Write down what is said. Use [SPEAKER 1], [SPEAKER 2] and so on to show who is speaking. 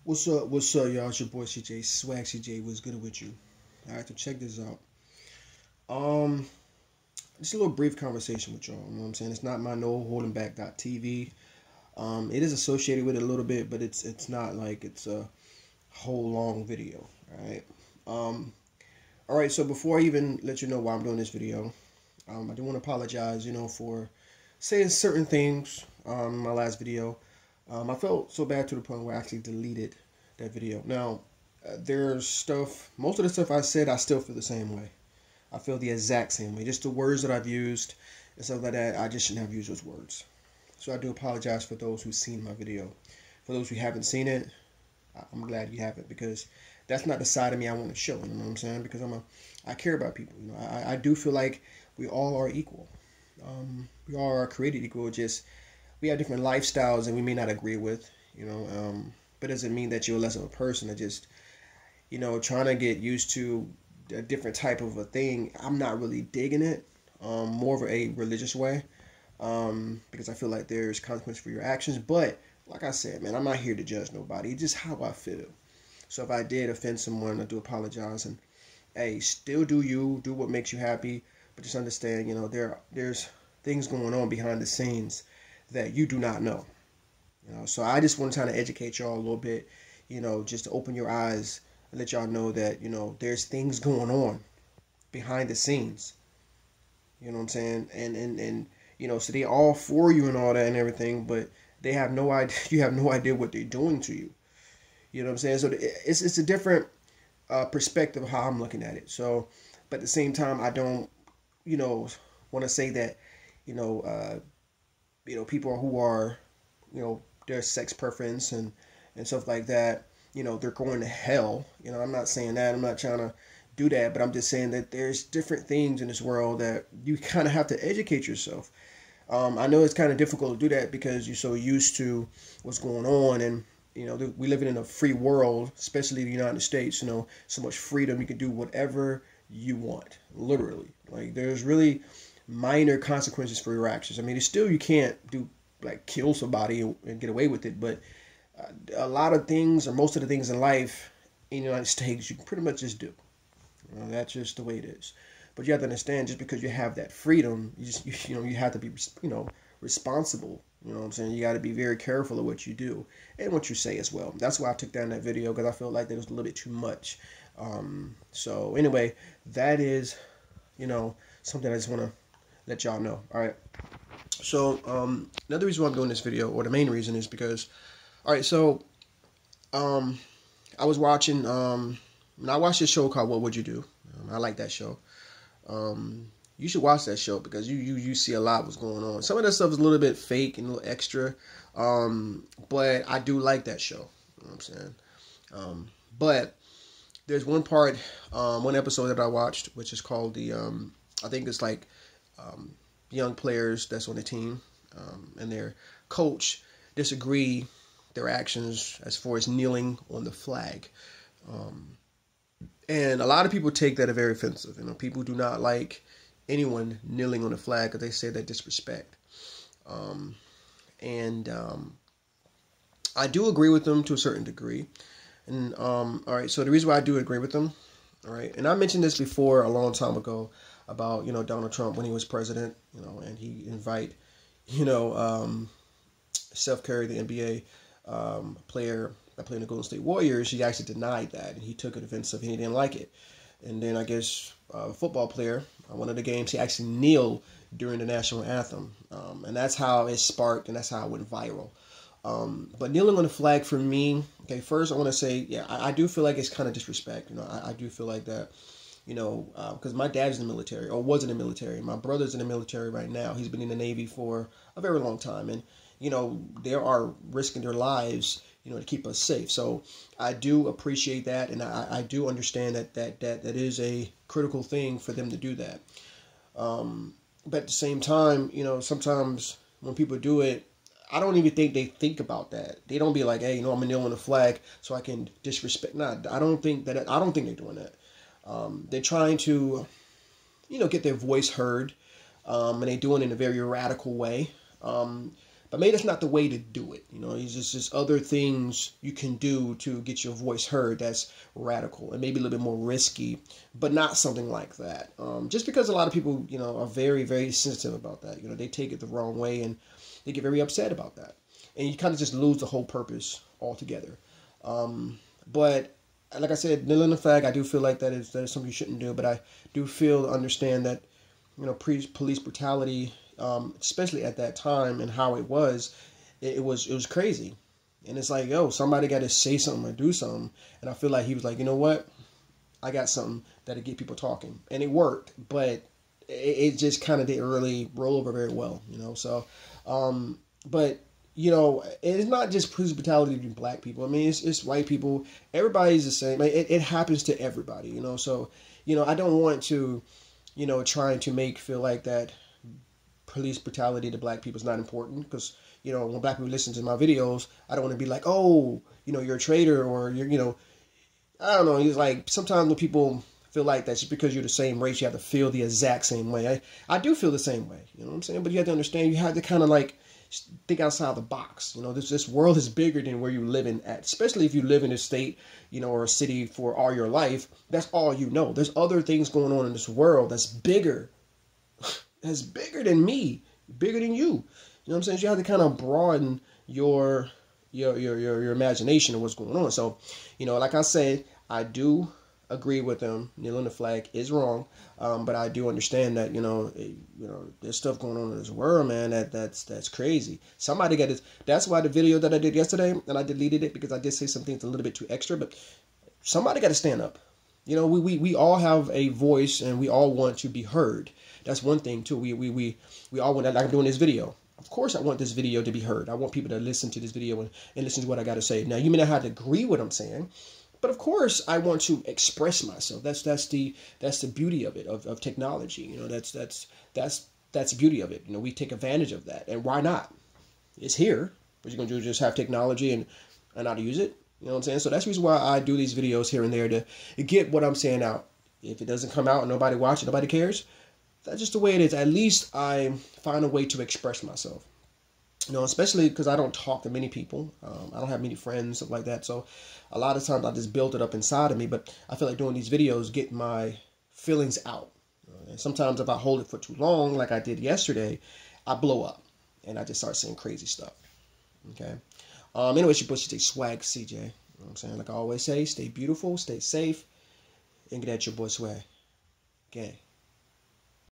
[SPEAKER 1] What's up? What's up, y'all? It's your boy CJ, Swag CJ. What's good with you? All right, so check this out. Um, just a little brief conversation with y'all. You know what I'm saying? It's not my no holding back TV. It is associated with it a little bit, but it's not like it's a whole long video. All right. All right. So before I even let you know why I'm doing this video, I do want to apologize, for saying certain things. In my last video. I felt so bad to the point where I actually deleted that video. Now, there's stuff, most of the stuff I said, I still feel the same way. I feel the exact same way. Just the words that I've used and stuff like that, I just shouldn't have used those words. So I do apologize for those who've seen my video. For those who haven't seen it, I'm glad you haven't, because that's not the side of me I want to show. You know what I'm saying? Because I care about people. I do feel like we all are equal. We all are created equal. Just we have different lifestyles and we may not agree with, but it doesn't mean that you're less of a person. Or just, trying to get used to a different type of a thing. I'm not really digging it, more of a religious way, because I feel like there's consequence for your actions. But like I said, man, I'm not here to judge nobody. It's just how I feel. So if I did offend someone, I do apologize. And hey, still do you, do what makes you happy, but just understand, there's things going on behind the scenes that you do not know. So I just want to try to educate y'all a little bit, just to open your eyes and let y'all know that, there's things going on behind the scenes. You know what I'm saying? And so they all for you and all that and everything, but they have no idea, you have no idea what they're doing to you. You know what I'm saying? So it's a different perspective of how I'm looking at it. So, but at the same time, I don't, want to say that, people who are, their sex preference and stuff like that, they're going to hell. I'm not saying that. I'm not trying to do that, but I'm just saying that there's different things in this world that you kind of have to educate yourself. I know it's kind of difficult to do that because you're so used to what's going on, and we live in a free world, especially the United States. So much freedom. You can do whatever you want, literally. Like, there's really minor consequences for your actions. I mean, it's still, you can't do like kill somebody and get away with it, but a lot of things, or most of the things in life in the United States, you can pretty much just do. That's just the way it is. But you have to understand, just because you have that freedom, you have to be responsible. You know what I'm saying? You got to be very careful of what you do and what you say as well. That's why I took down that video, because I felt like there was a little bit too much. So anyway, that is, something I just want to let y'all know. All right. So another reason why I'm doing this video, or the main reason, is because, all right, so I was watching, I watched this show called What Would You Do? I like that show. You should watch that show, because you see a lot what's going on. Some of that stuff is a little bit fake and a little extra, but I do like that show. You know what I'm saying? But there's one part, one episode that I watched, which is called I think it's like young players that's on the team, and their coach disagree their actions as far as kneeling on the flag. And a lot of people take that as very offensive. People do not like anyone kneeling on the flag, because they say that disrespect. I do agree with them to a certain degree. And all right, so the reason why I do agree with them, all right, and I mentioned this before a long time ago about Donald Trump when he was president, and he invite Steph Curry, the NBA player that played in the Golden State Warriors. He actually denied that, and he took it offensive, and he didn't like it. And then I guess a football player, one of the games, he actually kneeled during the national anthem, and that's how it sparked, and that's how it went viral. But kneeling on the flag, for me, okay, first I want to say, yeah, I do feel like it's kind of disrespect. I do feel like that, because my dad's in the military, or was in the military. My brother's in the military right now. He's been in the Navy for a very long time, and they are risking their lives, to keep us safe. So I do appreciate that, and I do understand that is a critical thing for them to do that. But at the same time, sometimes when people do it, I don't even think they think about that. They don't be like, hey, I'm gonna kneel on the flag so I can disrespect. Nah, I don't think they're doing that. They're trying to, get their voice heard, and they do it in a very radical way. But But maybe that's not the way to do it. You know, it's just other things you can do to get your voice heard that's radical and maybe a little bit more risky, but not something like that. Just because a lot of people, you know, are very, very sensitive about that. You know, they take it the wrong way and they get very upset about that. And you kind of just lose the whole purpose altogether. But like I said, kneeling the flag, I do feel like that is something you shouldn't do. But I do understand that, you know, police brutality, especially at that time and how it was crazy. And it's like, yo, somebody got to say something or do something. And I feel like he was like, you know what? I got something that'll get people talking. And it worked, but it just kind of didn't really roll over very well, you know? So, but, you know, it's not just police brutality between black people. I mean, it's white people. Everybody's the same. It happens to everybody, you know? So, you know, I don't want to, you know, trying to feel like that police brutality to black people is not important, because, you know, when black people listen to my videos, I don't want to be like, oh, you know, you're a traitor, or you're, you know, I don't know. It's like sometimes when people feel like that just because you're the same race, you have to feel the exact same way. I do feel the same way, you know what I'm saying? But you have to understand, you have to kind of like think outside the box. You know, this world is bigger than where you live in at, especially if you live in a state, you know, or a city for all your life. That's all you know. There's other things going on in this world that's bigger. That's bigger than me, bigger than you. You know what I'm saying? So you have to kind of broaden your imagination of what's going on. So, you know, like I said, I do agree with them. Kneeling the flag is wrong, but I do understand that, you know, there's stuff going on in this world, man. That's crazy. Somebody got this. That's why the video that I did yesterday, and I deleted it because I did say some things a little bit too extra. But somebody got to stand up. You know, we all have a voice, and we all want to be heard. That's one thing too. We all want, like I'm doing this video. Of course, I want this video to be heard. I want people to listen to this video and listen to what I got to say. Now, you may not have to agree with what I'm saying, but of course, I want to express myself. That's the beauty of it, of technology. You know, that's the beauty of it. You know, we take advantage of that, and why not? It's here. What you're gonna do is just have technology and how to use it. You know what I'm saying? So that's the reason why I do these videos here and there, to get what I'm saying out. If it doesn't come out and nobody watches, nobody cares, that's just the way it is. At least I find a way to express myself. You know, especially because I don't talk to many people. I don't have many friends, stuff like that. So a lot of times I just build it up inside of me. But I feel like doing these videos get my feelings out. And sometimes if I hold it for too long, like I did yesterday, I blow up and I just start saying crazy stuff. Okay. Anyway, it's your boy CJ Swag CJ. You know what I'm saying? Like I always say, stay beautiful, stay safe, and get at your boy Swag. Okay.